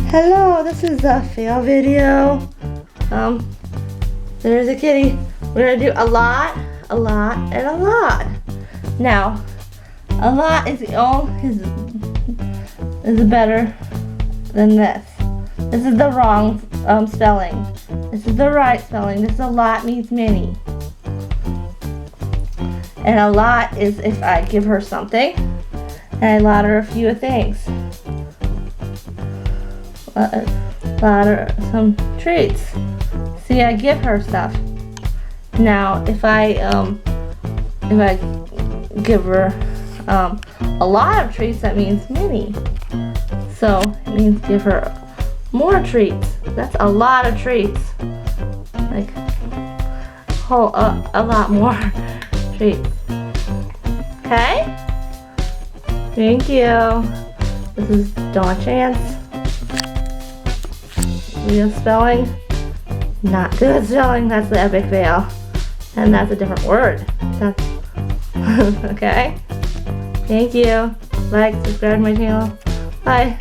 Hello, this is a fail video. There's a kitty. We're gonna do a lot, and a lot. Now, a lot is better than this. This is the wrong spelling. This is the right spelling. This is a lot means many. And a lot is if I give her something and I allot her a few things. Allot her some treats. See, I give her stuff. Now, if I give her a lot of treats, that means many. So it means give her more treats. That's a lot of treats. Like a lot more treats. Okay? Thank you. This is Dawn Chance. Real spelling. Not good spelling. That's the epic fail. And that's a different word. That's okay? Thank you. Like, subscribe to my channel. Bye.